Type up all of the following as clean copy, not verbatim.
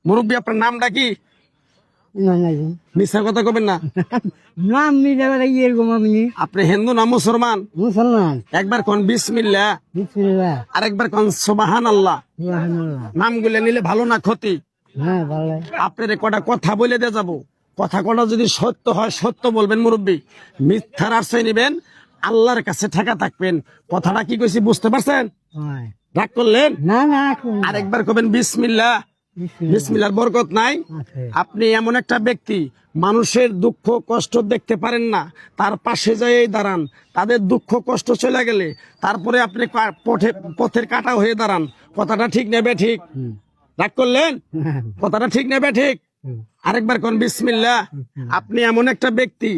মুরব্বী আপনার নামটা কি? মিথ্যা কথা কবেন না। নাম মিলে এরকম আমি আপনি হিন্দু না মুসলমান? মুসলমান। একবার কোন বিসমিল্লাহ, বিসমিল্লাহ। আরেকবার কোন সুবহানাল্লাহ। সুবহানাল্লাহ। নামগুলো নিলে ভালো না ক্ষতি? হ্যাঁ ভালো। আপনার কটা কথা বলে দিয়ে যাবো, কথা কটা যদি সত্য হয় সত্য বলবেন মুরব্বী, মিথ্যার আশ্রয় নিবেন, আল্লাহর কাছে ঠেকা থাকবেন। কথাটা কি কইছি বুঝতে পারছেন? হয়। রাগ করলেন? না না আরেকবার কবেন বিসমিল্লাহ। বিসমিল্লাহর বরকত নাই। আপনি এমন একটা ব্যক্তি, মানুষের দুঃখ কষ্ট দেখতে পারেন না, তার পাশে যাই দাঁড়ান, তাদের দুঃখ কষ্ট চলে গেলে তারপরে আপনি পথের কাটা হয়ে দাঁড়ান। কথাটা ঠিক নেবে ঠিক? রাগ করলেন? কথাটা ঠিক নেবে ঠিক? আরেকবার কোন বিসমিল্লাহ। আপনি এমন একটা ব্যক্তি,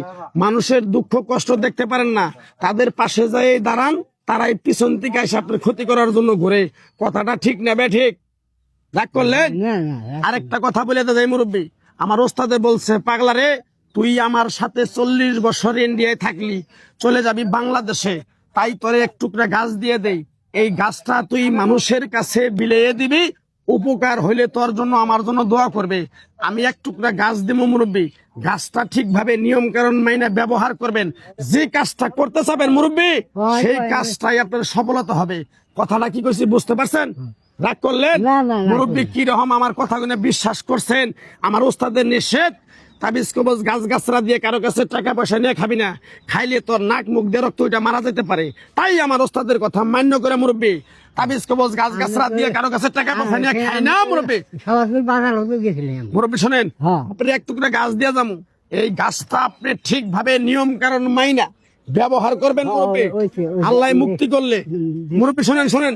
মানুষের দুঃখ কষ্ট দেখতে পারেন না, তাদের পাশে যাই দাঁড়ান, তারাই পিছন থেকে এসে আপনার ক্ষতি করার জন্য ঘুরে। কথাটা ঠিক নেবে ঠিক? রাগ করলেন? আরেকটা কথা বলে যাই মুরব্বী, আমার ওস্তাদে বলছে, পাগলা রে, তুই আমার সাথে 40 বছর ইন্ডিয়ায় থাকলি, চলে যাবি বাংলাদেশে, তাই তোরে এক টুকরা গাছ দিয়ে দেই, এই গাছটা তুই মানুষের কাছে বিলিয়ে দিবি, উপকার হইলে তোর জন্য আমার জন্য দোয়া করবে। আমি এক টুকরা গাছ দিব মুরব্বী, গাছটা ঠিকভাবে নিয়ম কানুন মাইনে ব্যবহার করবেন, যে কাজটা করতে চাবেন মুরব্বী, সেই কাজটাই আপনার সফলতা হবে। কথাটা কি কইছি বুঝতে পারছেন? রাগ করলেন? মুরব্বী কি রকম আমার কথাগুলো বিশ্বাস করছেন? আমার ওস্তাদের নিষেধ, তাবিজ কবজ গাছ গাছরা দিয়ে কারো কাছে টাকা পয়সা নিয়ে খাবি না, খাইলে তোর নাক মুখ দিয়ে রক্ত ওইটা মারা যেতে পারে। তাই আমার ওস্তাদের কথা মান্য করে মুরব্বী, তাবিজ কবজ গাছ গাছরা দিয়ে কারো কাছে টাকা পয়সা নিয়ে খাই না মুরব্বী। মুরব্বী শোনেন, আপনি এক টুকরা গাছ দিয়ে যাবো, এই গাছটা আপনি ঠিকভাবে নিয়ম কারণ মাইনা ব্যবহার করবেন মুরব্বী, আল্লাহ মুক্তি করলে। মুরব্বী শোনেন শোনেন,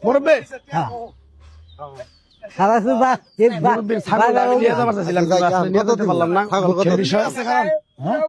মুরব্বী মুরব্বীর ছাগল আমি নিয়ে যাবার চাইছিলাম, কিন্তু আসলে নিয়ে যেতে পারলাম না। বিষয় আছে কারণ